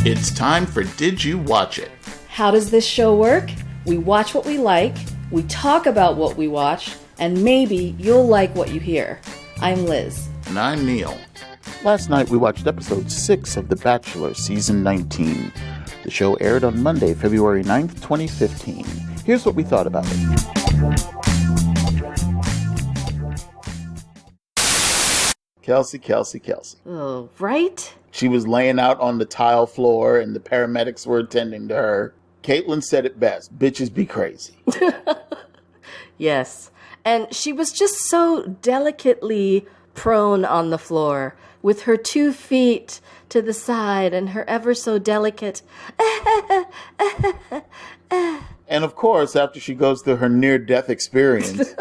It's time for Did You Watch It? How does this show work? We watch what we like, we talk about what we watch, and maybe you'll like what you hear. I'm Liz. And I'm Neil. Last night we watched episode 6 of The Bachelor, season 19. The show aired on Monday, February 9th, 2015. Here's what we thought about it. Kelsie. Oh, right? She was laying out on the tile floor and the paramedics were attending to her. Caitlin said it best, bitches be crazy. Yes. And she was just so delicately prone on the floor with her 2 feet to the side and her ever so delicate And of course, after she goes through her near-death experience,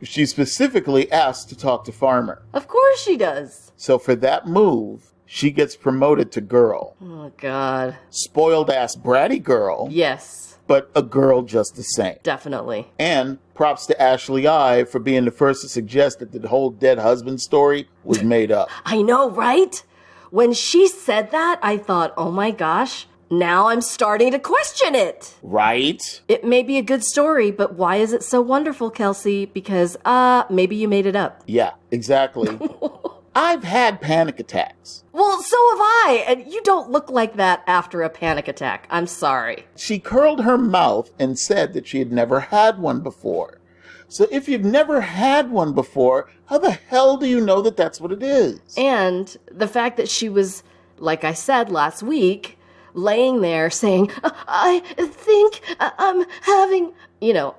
she specifically asked to talk to Farmer. Of course she does. So for that move, she gets promoted to girl. Oh, God. Spoiled-ass bratty girl. Yes. But a girl just the same. Definitely. And props to Ashley I for being the first to suggest that the whole dead husband story was made up. I know, right? When she said that, I thought, oh my gosh, now I'm starting to question it. Right? It may be a good story, but why is it so wonderful, Kelsie? Because, maybe you made it up. Yeah, exactly. I've had panic attacks. Well, so have I, and you don't look like that after a panic attack. I'm sorry. She curled her mouth and said that she had never had one before. So if you've never had one before, how the hell do you know that that's what it is? And the fact that she was, like I said last week, laying there saying, I think I'm having,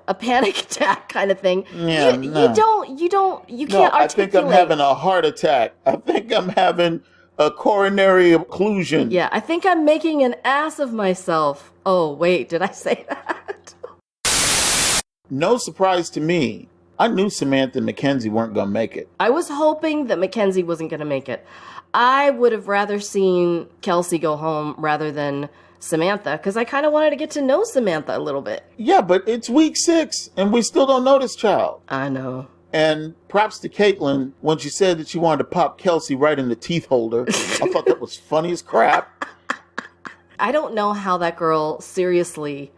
a panic attack kind of thing. Yeah, you can't articulate. I think I'm having a heart attack. I think I'm having a coronary occlusion. Yeah, I think I'm making an ass of myself. Oh, wait, did I say that? No surprise to me. I knew Samantha and Mackenzie weren't going to make it. I was hoping that Mackenzie wasn't going to make it. I would have rather seen Kelsie go home rather than Samantha, because I kind of wanted to get to know Samantha a little bit. Yeah, but it's week 6, and we still don't know this child. I know. And props to Caitlin when she said that she wanted to pop Kelsie right in the teeth holder. I thought that was funny as crap. I don't know how that girl seriously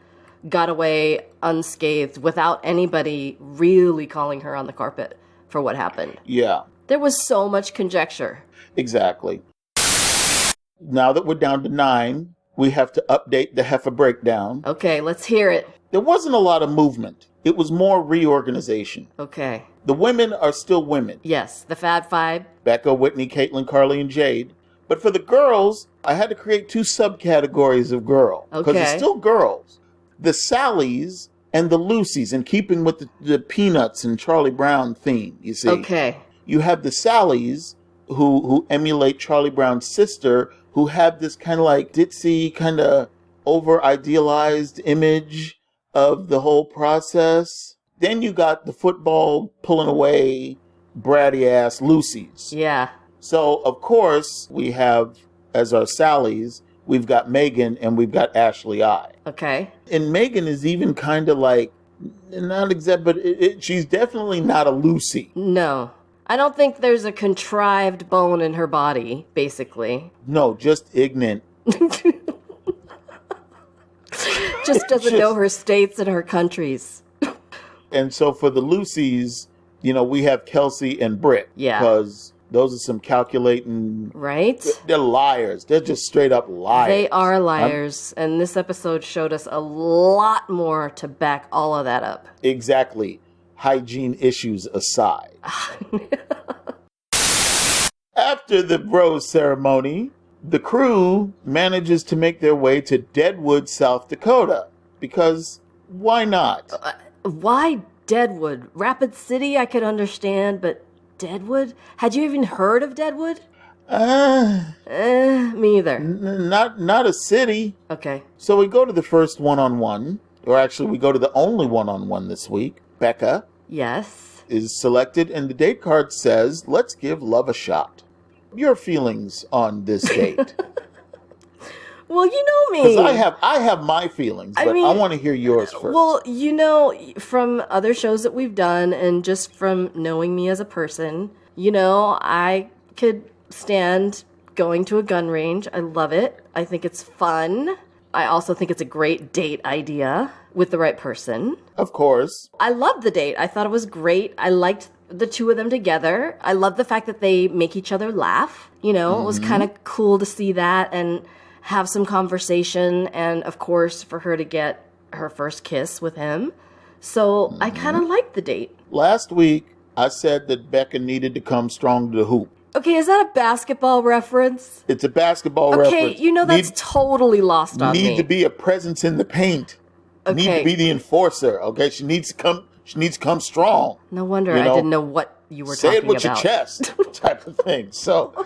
got away unscathed without anybody really calling her on the carpet for what happened. Yeah. There was so much conjecture. Exactly. Now that we're down to 9, we have to update the heifer breakdown. Okay, let's hear it. There wasn't a lot of movement. It was more reorganization. Okay. The women are still women. Yes, the Fad Five. Becca, Whitney, Caitlin, Carly, and Jade. But for the girls, I had to create 2 subcategories of girl. Because it's still girls. The Sallys and the Lucys, in keeping with the Peanuts and Charlie Brown theme, you see. Okay. You have the Sallys, who emulate Charlie Brown's sister, who have this kind of like ditzy, kind of over-idealized image of the whole process. Then you got the football pulling away bratty-ass Lucys. Yeah. So, of course, we have, as our Sallys, we've got Megan and we've got Ashley I. Okay. And Megan is even kind of like, not exact, but she's definitely not a Lucy. No. I don't think there's a contrived bone in her body, basically. No, just ignorant. Just doesn't know her states and her countries. And so for the Lucys, we have Kelsie and Britt. Yeah. Because those are some calculating... Right? They're liars. They're just straight up liars. They are liars. And this episode showed us a lot more to back all of that up. Exactly. Hygiene issues aside. After the rose ceremony, the crew manages to make their way to Deadwood, South Dakota. Because why not? Why Deadwood? Rapid City I could understand, but Deadwood? Had you even heard of Deadwood? Me either. Not a city. Okay. So we go to the first one-on-one, or actually we go to the only one-on-one this week. Becca. Yes. Is selected, and the date card says, let's give love a shot. Your feelings on this date? Well, you know me. Because I have my feelings, but I want to hear yours first. Well, from other shows that we've done and just from knowing me as a person, I could stand going to a gun range. I love it. I think it's fun. I also think it's a great date idea with the right person. Of course. I loved the date. I thought it was great. I liked the two of them together. I love the fact that they make each other laugh. You know, it was kind of cool to see that and have some conversation. And of course, for her to get her first kiss with him. So I kind of liked the date. Last week, I said that Becca needed to come strong to the hoop. Okay, is that a basketball reference? It's a basketball reference. Okay, you know that's totally lost on me. Need to be a presence in the paint. Okay. Need to be the enforcer. Okay, she needs to come. She needs to come strong. No wonder I didn't know what you were talking talking about. Say it with your chest, type of thing. So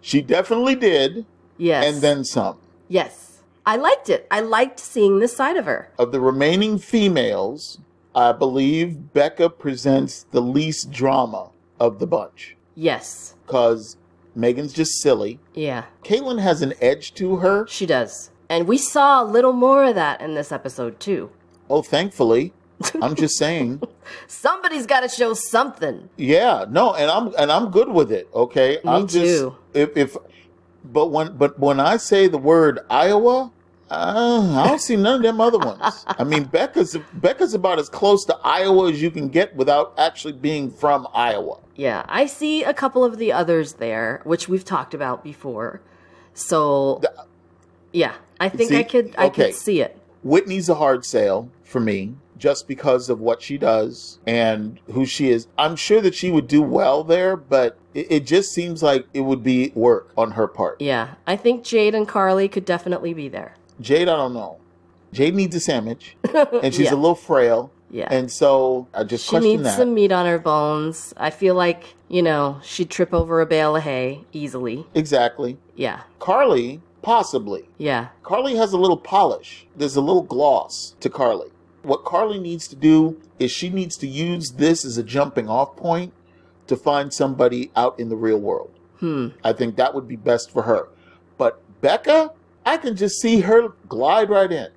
she definitely did. Yes. And then some. Yes, I liked it. I liked seeing this side of her. Of the remaining females, I believe Becca presents the least drama of the bunch. Yes. Because Megan's just silly. Yeah. Caitlin has an edge to her. She does. And we saw a little more of that in this episode, too. Oh, thankfully. I'm just saying. Somebody's got to show something. Yeah, no, and I'm good with it, okay? Me too. But when I say the word Iowa, I don't see none of them other ones. I mean, Becca's about as close to Iowa as you can get without actually being from Iowa. Yeah, I see a couple of the others there, which we've talked about before. So, yeah, I think I could see it. Whitney's a hard sale for me, just because of what she does and who she is. I'm sure that she would do well there, but it just seems like it would be work on her part. Yeah, I think Jade and Carly could definitely be there. Jade, I don't know. Jade needs a sandwich, and she's a little frail. Yeah. And so I just question that. She needs some meat on her bones. I feel like, she'd trip over a bale of hay easily. Exactly. Yeah. Carly, possibly. Yeah. Carly has a little polish. There's a little gloss to Carly. What Carly needs to do is she needs to use this as a jumping off point to find somebody out in the real world. I think that would be best for her. But Becca, I can just see her glide right in.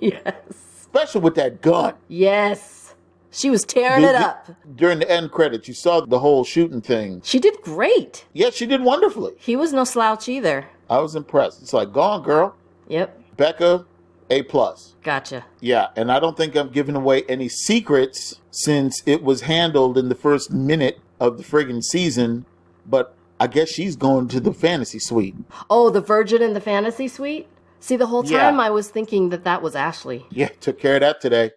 Yes. Especially with that gun. Yes. She was tearing it up. During the end credits, you saw the whole shooting thing. She did great. Yeah, she did wonderfully. He was no slouch either. I was impressed. It's like, go on, girl. Yep. Becca, A+. Gotcha. Yeah, and I don't think I'm giving away any secrets since it was handled in the first minute of the friggin' season, but I guess she's going to the fantasy suite. Oh, the virgin in the fantasy suite? See, the whole time I was thinking that was Ashley. Yeah, took care of that today.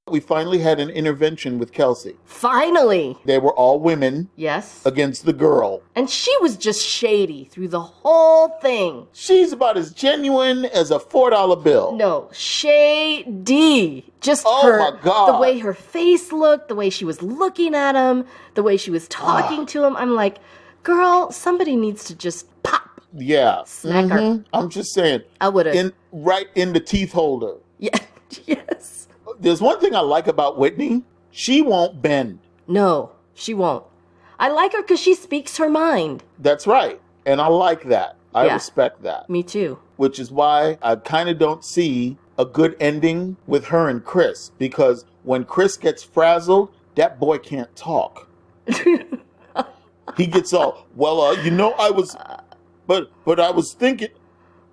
We finally had an intervention with Kelsie. Finally! They were all women. Yes. Against the girl. And she was just shady through the whole thing. She's about as genuine as a $4 bill. No, shady. Just my God. The way her face looked, the way she was looking at him, the way she was talking to him. I'm like, girl, somebody needs to just pop. Yeah. Smack her. I'm just saying. I would have. Right in the teeth holder. Yeah. Yes. There's one thing I like about Whitney. She won't bend. No, she won't. I like her because she speaks her mind. That's right. And I like that. I respect that. Me too. Which is why I kind of don't see a good ending with her and Chris. Because when Chris gets frazzled, that boy can't talk. He gets all, I was... But I was thinking...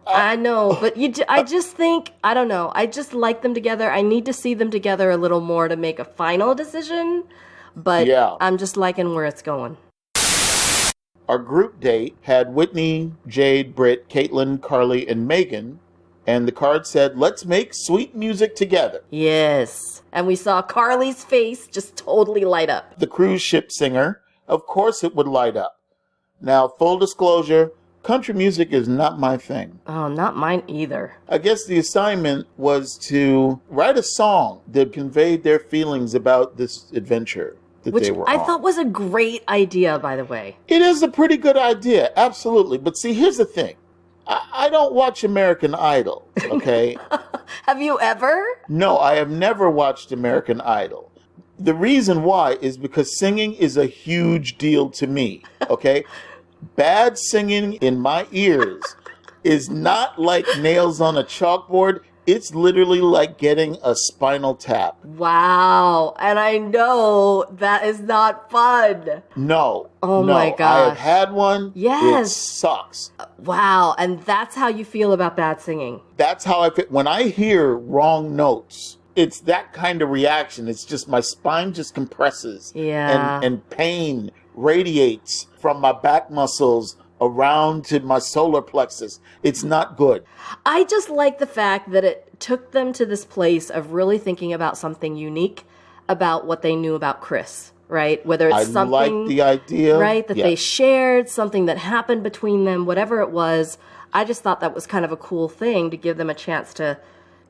I know, but I just think, I don't know. I just like them together. I need to see them together a little more to make a final decision. But I'm just liking where it's going. Our group date had Whitney, Jade, Britt, Caitlin, Carly, and Megan. And the card said, let's make sweet music together. Yes. And we saw Carly's face just totally light up. The cruise ship singer, of course it would light up. Now, full disclosure, country music is not my thing. Oh, not mine either. I guess the assignment was to write a song that conveyed their feelings about this adventure that they were on. Which I thought was a great idea, by the way. It is a pretty good idea, absolutely. But see, here's the thing. I don't watch American Idol, okay? Have you ever? No, I have never watched American Idol. The reason why is because singing is a huge deal to me, okay? Bad singing in my ears is not like nails on a chalkboard. It's literally like getting a spinal tap. Wow. And I know that is not fun. No. Oh no. my gosh. I have had one. Yes. It sucks. Wow. And that's how you feel about bad singing. That's how I feel. When I hear wrong notes, it's that kind of reaction. It's just my spine just compresses. Yeah. And pain radiates from my back muscles around to my solar plexus. It's not good. I just like the fact that it took them to this place of really thinking about something unique about what they knew about Chris, right? Whether it's something, like the idea, right, that they shared, something that happened between them, whatever it was. I just thought that was kind of a cool thing to give them a chance to,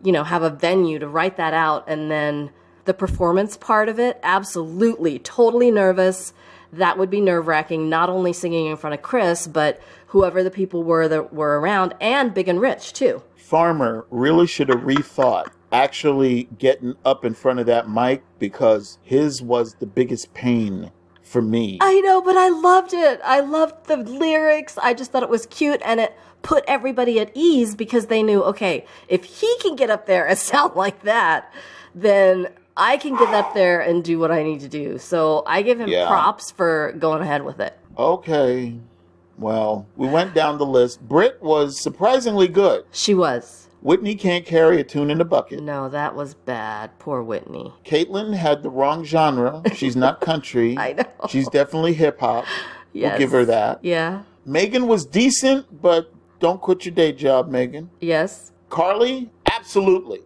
you know, have a venue to write that out. And then the performance part of it, absolutely, totally nervous. That would be nerve-wracking, not only singing in front of Chris, but whoever the people were that were around, and Big and Rich, too. Farmer really should have rethought actually getting up in front of that mic, because his was the biggest pain for me. I know, but I loved it. I loved the lyrics. I just thought it was cute, and it put everybody at ease because they knew, okay, if he can get up there and sound like that, then I can get up there and do what I need to do. So I give him props for going ahead with it. Okay. Well, we went down the list. Britt was surprisingly good. She was. Whitney can't carry a tune in a bucket. No, that was bad. Poor Whitney. Caitlin had the wrong genre. She's not country. I know. She's definitely hip-hop. Yes. We'll give her that. Yeah. Megan was decent, but don't quit your day job, Megan. Yes. Carly, absolutely.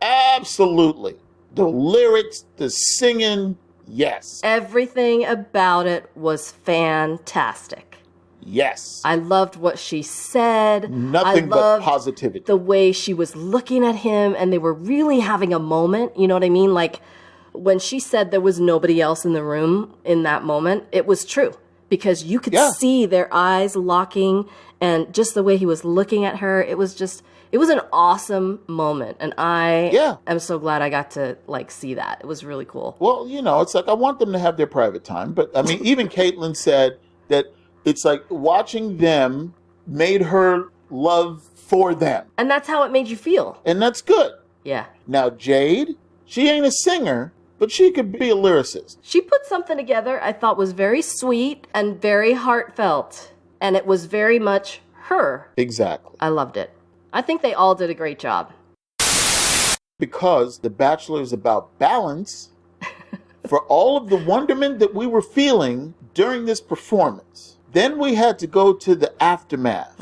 Absolutely. The lyrics, the singing, yes. Everything about it was fantastic. Yes. I loved what she said. Nothing but positivity. The way she was looking at him, and they were really having a moment. You know what I mean? Like when she said there was nobody else in the room in that moment, it was true. Because you could see their eyes locking, and just the way he was looking at her, it was an awesome moment. And I am so glad I got to see that. It was really cool. Well, it's like I want them to have their private time. But I mean, even Caitlin said that it's like watching them made her love for them. And that's how it made you feel. And that's good. Yeah. Now, Jade, she ain't a singer, but she could be a lyricist. She put something together I thought was very sweet and very heartfelt. And it was very much her. Exactly. I loved it. I think they all did a great job. Because The Bachelor is about balance, for all of the wonderment that we were feeling during this performance, then we had to go to the aftermath.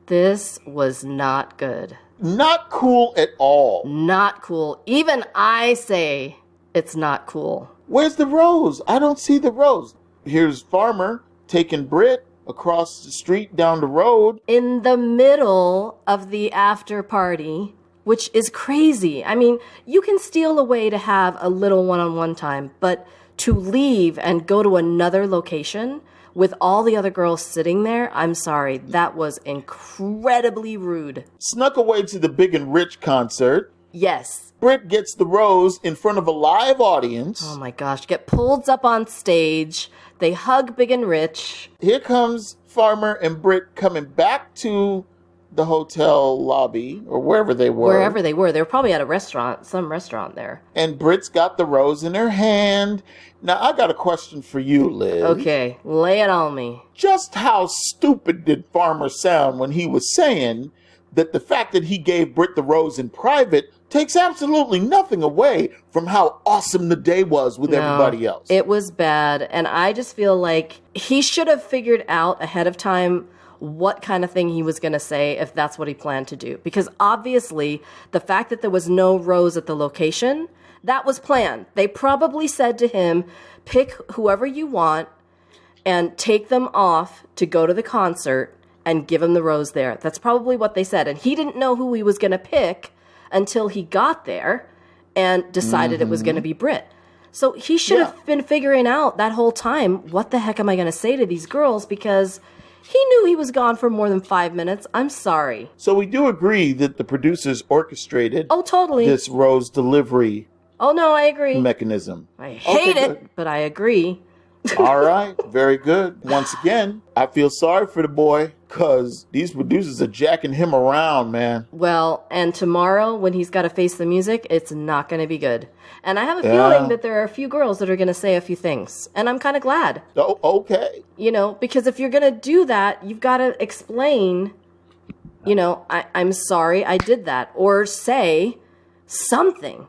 This was not good. Not cool at all. Not cool. Even I say it's not cool. Where's the rose? I don't see the rose. Here's Farmer taking Britt across the street down the road. In the middle of the after party, which is crazy. I mean, you can steal away to have a little one-on-one time, but to leave and go to another location with all the other girls sitting there, I'm sorry, that was incredibly rude. Snuck away to the Big and Rich concert. Yes. Britt gets the rose in front of a live audience. Oh my gosh, get pulled up on stage. They hug Big and Rich. Here comes Farmer and Britt coming back to the hotel lobby or wherever they were. Wherever they were. They were probably at a restaurant, some restaurant there. And Britt's got the rose in her hand. Now, I got a question for you, Liz. Okay, lay it on me. Just how stupid did Farmer sound when he was saying that the fact that he gave Britt the rose in private takes absolutely nothing away from how awesome the day was with everybody else? It was bad, and I just feel like he should have figured out ahead of time what kind of thing he was going to say if that's what he planned to do. Because obviously, the fact that there was no rose at the location, that was planned. They probably said to him, pick whoever you want and take them off to go to the concert and give him the rose there. That's probably what they said. And he didn't know who he was going to pick until he got there and decided it was going to be Britt. So he should have been figuring out that whole time, what the heck am I going to say to these girls? Because he knew he was gone for more than 5 minutes. I'm sorry. So we do agree that the producers orchestrated this rose delivery I agree. mechanism. I hate it, but I agree. All right. Very good. Once again, I feel sorry for the boy. because these producers are jacking him around, man. Well, and tomorrow when he's got to face the music, it's not going to be good. And I have a feeling that there are a few girls that are going to say a few things. And I'm kind of glad. Oh, okay. You know, because if you're going to do that, you've got to explain, you know, I'm sorry I did that. Or say something.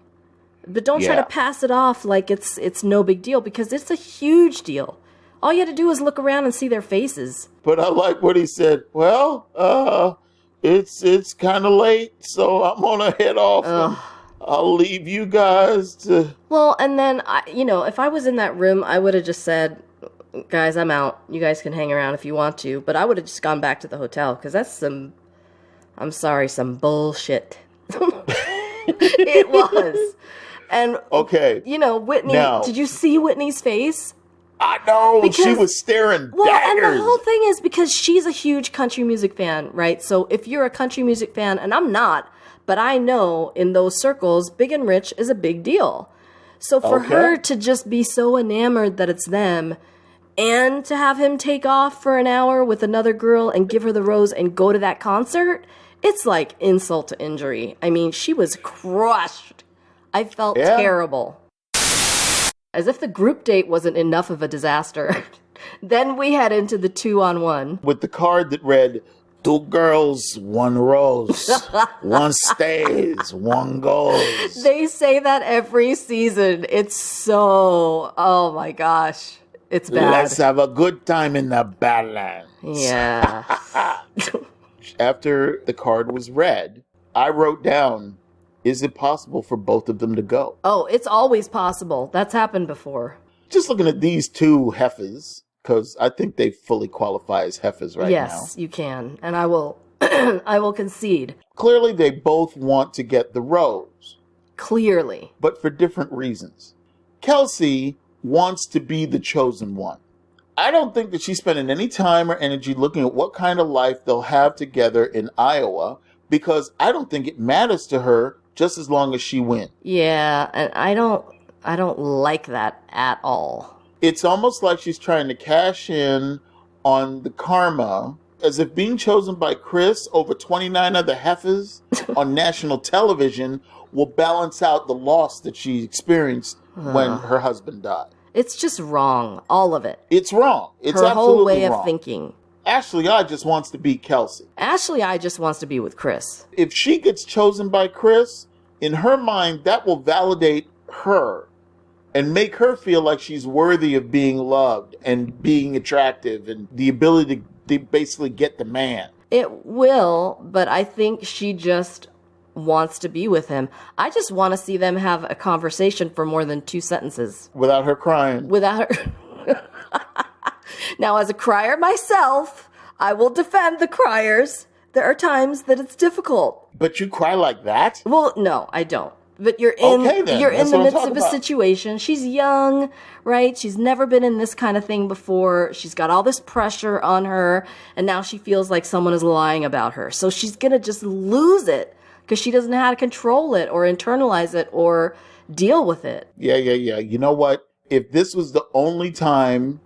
But don't try to pass it off like it's no big deal, because it's a huge deal. All you had to do is look around and see their faces. But I like what he said. Well, it's kind of late, so I'm going to head off. I'll leave you guys to... Well, and then, if I was in that room, I would have just said, guys, I'm out. You guys can hang around if you want to. But I would have just gone back to the hotel, because that's some bullshit. It was. And, okay. Whitney, did you see Whitney's face? I know, she was staring daggers. And the whole thing is because she's a huge country music fan, right? So if you're a country music fan, and I'm not, but I know in those circles, Big and Rich is a big deal. So for her to just be so enamored that it's them, and to have him take off for an hour with another girl and give her the rose and go to that concert, it's like insult to injury. I mean, she was crushed. I felt terrible. As if the group date wasn't enough of a disaster. Then we head into the 2-on-1. With the card that read, 2 girls, 1 rose. 1 stays, 1 goes. They say that every season. It's so... Oh my gosh. It's bad. Let's have a good time in the Badlands. Yeah. After the card was read, I wrote down, is it possible for both of them to go? Oh, it's always possible. That's happened before. Just looking at these 2 heifers, because I think they fully qualify as heifers now. Yes, you can. And I will I will concede. Clearly, they both want to get the rose. Clearly. But for different reasons. Kelsie wants to be the chosen one. I don't think that she's spending any time or energy looking at what kind of life they'll have together in Iowa, because I don't think it matters to her just as long as she wins. Yeah, and I don't like that at all. It's almost like she's trying to cash in on the karma, as if being chosen by Chris over 29 other heifers on national television will balance out the loss that she experienced when her husband died. It's just wrong, all of it. It's wrong. It's her absolutely whole way wrong. of thinking. Ashley I just wants to beat Kelsie. Ashley I just wants to be with Chris. If she gets chosen by Chris, in her mind, that will validate her and make her feel like she's worthy of being loved and being attractive and the ability to basically get the man. It will, but I think she just wants to be with him. I just want to see them have a conversation for more than 2 sentences. Without her crying. Without her... Now, as a crier myself, I will defend the criers. There are times that it's difficult. But you cry like that? Well, no, I don't. But you're in you're in the midst of a situation. She's young, right? She's never been in this kind of thing before. She's got all this pressure on her, and now she feels like someone is lying about her. So she's going to just lose it because she doesn't know how to control it or internalize it or deal with it. Yeah. You know what? If this was the only time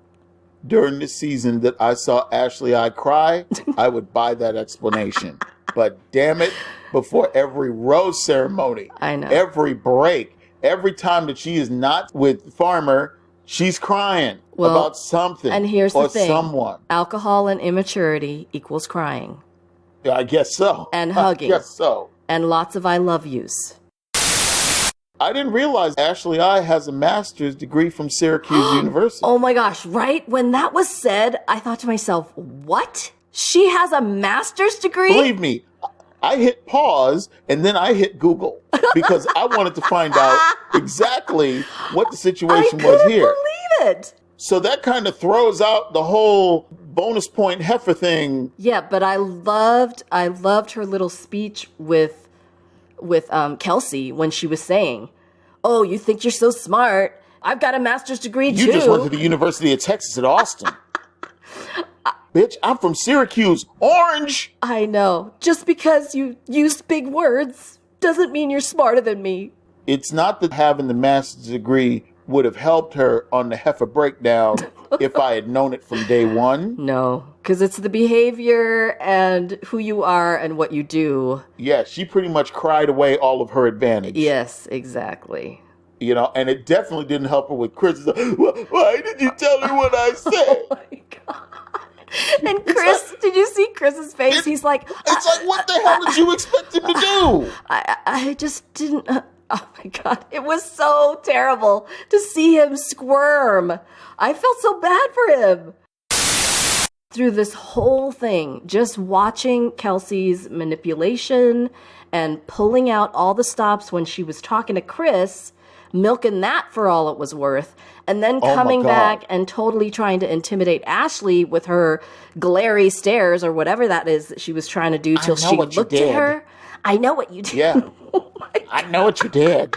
during the season that I saw Ashley I cry, I would buy that explanation. But damn it, before every rose ceremony, I know, every break, every time that she is not with Farmer, she's crying about something. And here's the thing. Someone. Alcohol and immaturity equals crying. Yeah, I guess so. And hugging. I guess so. And lots of I love yous. I didn't realize Ashley I has a master's degree from Syracuse University. Oh my gosh, right? When that was said, I thought to myself, what? She has a master's degree? Believe me, I hit pause and then I hit Google because I wanted to find out exactly what the situation was here. I couldn't believe it. So that kind of throws out the whole bonus point heifer thing. Yeah, but I loved her little speech with Kelsie when she was saying, "Oh, you think you're so smart? I've got a master's degree too." You just went to the University of Texas at Austin. Bitch, I'm from Syracuse. Orange! I know. Just because you used big words doesn't mean you're smarter than me. It's not that having the master's degree would have helped her on the heifer breakdown if I had known it from day one. No, because it's the behavior and who you are and what you do. Yeah, she pretty much cried away all of her advantage. Yes, exactly. You know, and it definitely didn't help her with Chris. Why did you tell me what I said? Oh my God. And Chris, did you see Chris's face? He's like... It's like, what the hell did you expect him to do? I just didn't... oh my God. It was so terrible to see him squirm. I felt so bad for him. Through this whole thing, just watching Kelsie's manipulation and pulling out all the stops when she was talking to Chris, milking that for all it was worth, and then coming back and totally trying to intimidate Ashley with her glary stares or whatever that is that she was trying to do till she looked at her. I know what you did. Yeah. I know what you did.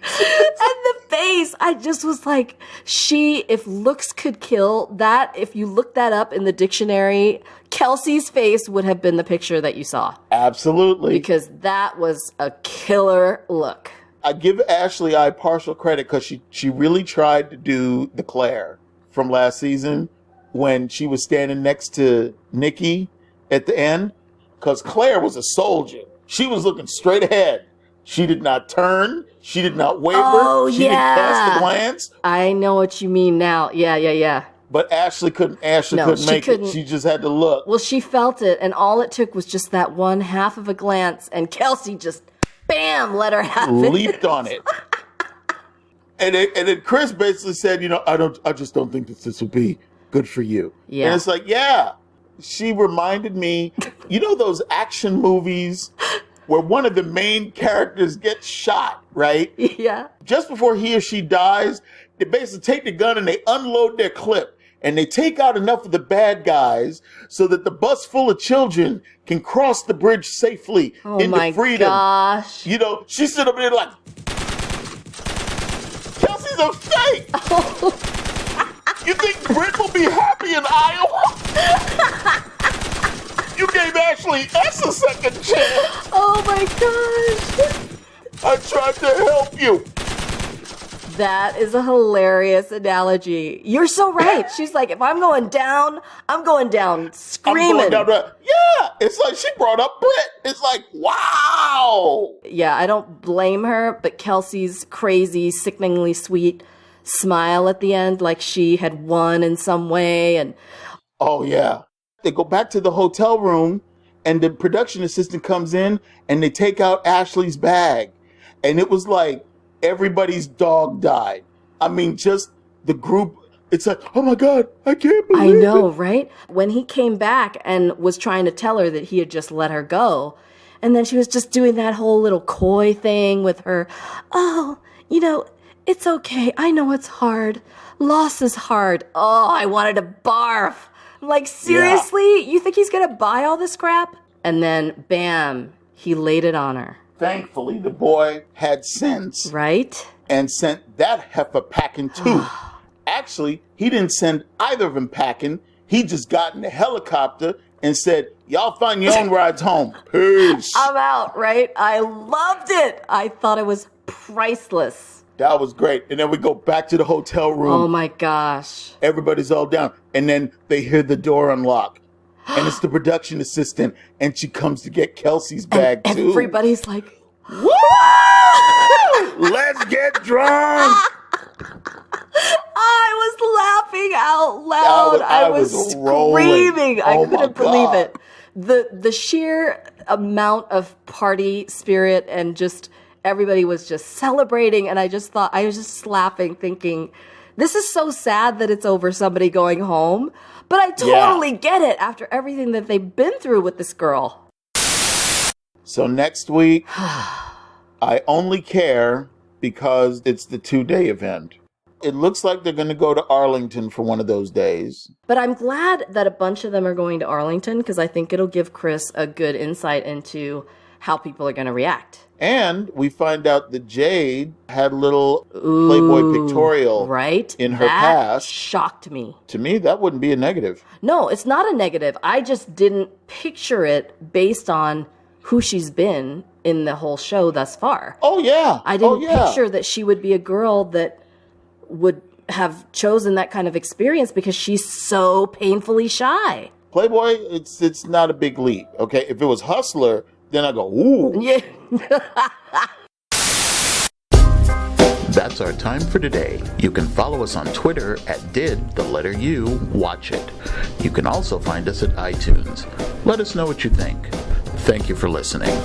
And the face, I just was like, if looks could kill, if you look that up in the dictionary, Kelsie's face would have been the picture that you saw. Absolutely. Because that was a killer look. I give Ashley partial credit because she really tried to do the Claire from last season when she was standing next to Nikki at the end. Because Claire was a soldier. She was looking straight ahead. She did not turn. She did not waver. She didn't cast a glance. I know what you mean now. Yeah. But Ashley couldn't make it. She just had to look. Well, she felt it, and all it took was just that one half of a glance, and Kelsie just, bam, let her have it. Leaped on it. And then Chris basically said, I just don't think that this will be good for you. Yeah. And it's like, yeah. She reminded me, those action movies where one of the main characters gets shot, right? Yeah. Just before he or she dies, they basically take the gun and they unload their clip. And they take out enough of the bad guys so that the bus full of children can cross the bridge safely into freedom. Oh my gosh. She stood up there like, Kelsie's a fake. Oh. You think Britt will be happy in Iowa? You gave Ashley S a second chance. Oh my gosh. I tried to help you. That is a hilarious analogy. You're so right. She's like, if I'm going down, I'm going down screaming. I'm going down. Yeah. It's like she brought up Britt. It's like, wow. Yeah, I don't blame her, but Kelsie's crazy, sickeningly sweet smile at the end, like she had won in some way. And oh, yeah. They go back to the hotel room and the production assistant comes in and they take out Ashley's bag. And it was like everybody's dog died. I mean, just the group. It's like, oh my God, I can't believe it. I know, right? When he came back and was trying to tell her that he had just let her go. And then she was just doing that whole little coy thing with her. Oh, it's okay. I know it's hard. Loss is hard. Oh, I wanted to barf. I'm like, seriously? Yeah. You think he's going to buy all this crap? And then, bam, he laid it on her. Thankfully, the boy had sense. Right? And sent that heifer packing too. Actually, he didn't send either of them packing. He just got in the helicopter and said, y'all find your own rides home. Peace. I'm out, right? I loved it. I thought it was priceless. That was great. And then we go back to the hotel room. Oh my gosh. Everybody's all down. And then they hear the door unlock. And it's the production assistant. And she comes to get Kelsie's bag too. Everybody's like, woo! Let's get drunk. I was laughing out loud. I was screaming. I couldn't believe it. The sheer amount of party spirit and just everybody was just celebrating. And I was just laughing, thinking, this is so sad that it's over somebody going home. But I totally get it after everything that they've been through with this girl. So next week, I only care because it's the 2-day event. It looks like they're going to go to Arlington for one of those days. But I'm glad that a bunch of them are going to Arlington because I think it'll give Chris a good insight into how people are going to react. And we find out that Jade had a little Playboy pictorial in her past. That shocked me. To me, that wouldn't be a negative. No, it's not a negative. I just didn't picture it based on who she's been in the whole show thus far. Oh, yeah. I didn't picture that she would be a girl that would have chosen that kind of experience because she's so painfully shy. Playboy, it's not a big leap. Okay, if it was Hustler, then I go, ooh. Yeah. That's our time for today. You can follow us on Twitter at @DidTheLetterU_Watch_It. You can also find us at iTunes. Let us know what you think. Thank you for listening.